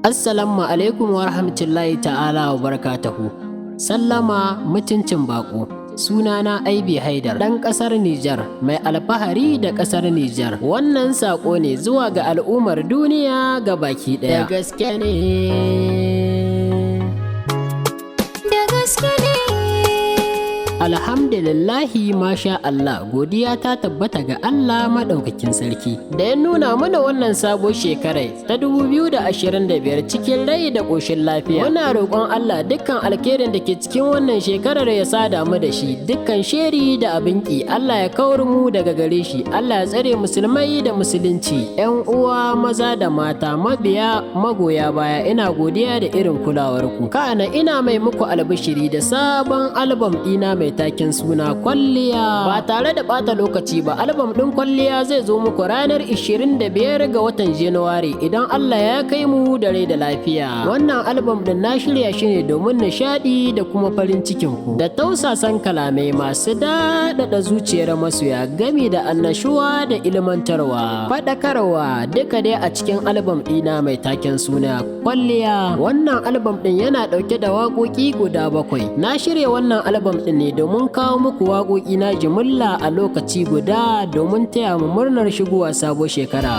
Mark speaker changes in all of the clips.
Speaker 1: Assalamu alaikum wa rahmatullahi ta'ala wa barakatuhu. Sallama mutuncin bako. Sunana Aibi Haidar, ɗan ƙasar Nijar, mai alfahari da ƙasar Nijar. Wannan saƙo ne zuwa ga al'ummar duniya ga baki ɗaya. Da gaske ne. Da gaske ne. Alhamdulillahi masha Allah, godiya ta tabbata ga Allah maɗaukakin sarki da ya nuna mana wannan sabon shekarai ta 2025 cikin rai da ƙoshin lafiya. Muna roƙon Allah dukkan alkhairin da ke cikin wannan shekarar ya sada mu da shi, dukkan sheri da abin ƙi Allah ya kawar mu daga gare shi. Allah ya tsare musulmai da musulunci, 'yan uwa maza da mata, mabiya magoya baya, ina godiya da irin kulawarku. Kana ina mai muku albishiri da sabon albam ɗina mai takin suna kwalliya. Ba tare da bata lokaci ba, albam ɗin kwalliya zai zo muku ranar 25 ga watan Januwari idan Allah ya kai mu da rai da lafiya. Wannan albam ɗin na shirya shi ne domin nishaɗi da kuma farin cikin ku, da tausasan kalamai masu daɗaɗa zuciyar masoya, gami da annashuwa da ilmantarwa, faɗakarwa, duka dai a cikin albam ɗina mai taken suna kwalliya. Wannan albam ɗin yana ɗauke da waƙoƙi guda 7. Na shirya wannan albam ɗin ne domin kawo muku waƙoƙi na jimilla a lokaci guda domin taya mu murnar shigowa sabon shekara.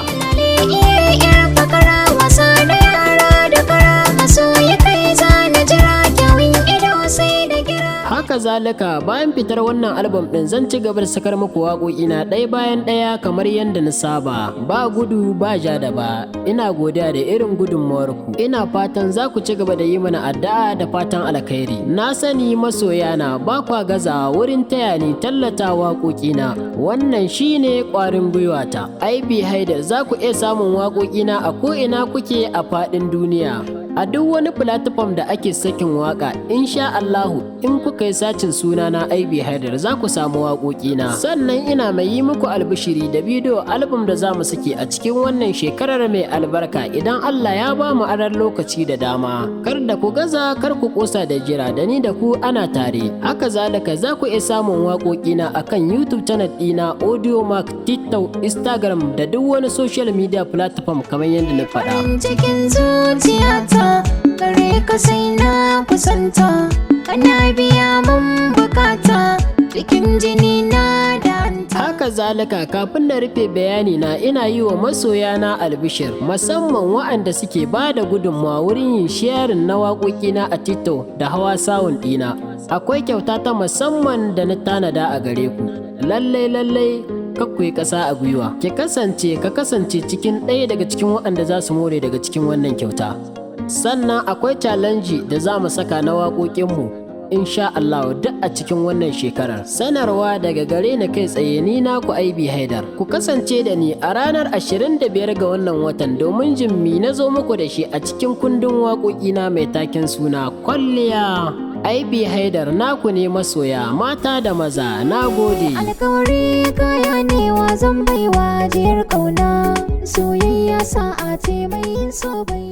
Speaker 1: Haka zalika bayan fitar wannan albam ɗin zan ci gaba da sakar muku waƙoƙi na ɗaya bayan ɗaya kamar yadda na saba, ba gudu ba ja da ba. Ina godiya da irin gudunmawarku, ina fatan za ku ci gaba da yi mana addu'a da fatan alkhairi. Na sani masoyana ba kwa gaza wurin taya ni tallata waƙoƙina, wannan shine ƙwarin gwiwata. Aibi Haidar za ku iya samun waƙoƙina a ko'ina kuke a faɗin duniya, a duk wani platform da ake sakin waka. Insha Allahu in kuka yi sacin sunana Aibi Haidar za ku samu waƙoƙina. Sannan ina mai yi muku albishiri da bidiyo album da za mu saki a cikin wannan shekarar mai albarka idan Allah ya ba mu aran lokaci da dama. Kar da ku gaza, kar ku kosa da jira, da ni da ku ana tare. Haka zalika za ku iya samun waƙoƙina akan YouTube channel ɗina, Audio Mark, TikTok, Instagram da duk wani social media platform kamar yadda na faɗa.
Speaker 2: Cikin zuciyata gare ka sai na kusanta, kana biya mun bukata cikin jini na da hanta.
Speaker 1: Haka zalika kafin na rufe bayani na, ina yi wa masoyana albishir, musamman waɗanda suke ba da gudunmawa wurin yin sharing na waƙoƙina a TikTok da hawa sawun ɗina. Akwai kyauta ta musamman da na tanada a gare ku. Lallai kakku yi ƙasa a gwiwa, ka kasance cikin ɗaya daga cikin waɗanda za su more daga cikin wannan kyauta. Sannan akwai challenge da za mu saka na waƙoƙinmu insha Allah duk a cikin wannan shekarar. Sanarwa daga gare ni kai tsaye, ni naku Aibi Haidar. Ku kasance da ni a ranar 25 ga wannan watan domin jin mi na zo muku da shi a cikin kundin waƙoƙina mai taken suna kwalliya. Aibi Haidar naku ne masoya mata da maza, na gode.
Speaker 2: Alkawari kaya ne wa zan baiwa jiyar ƙauna, soyayya sa'a ce mai yin so bai.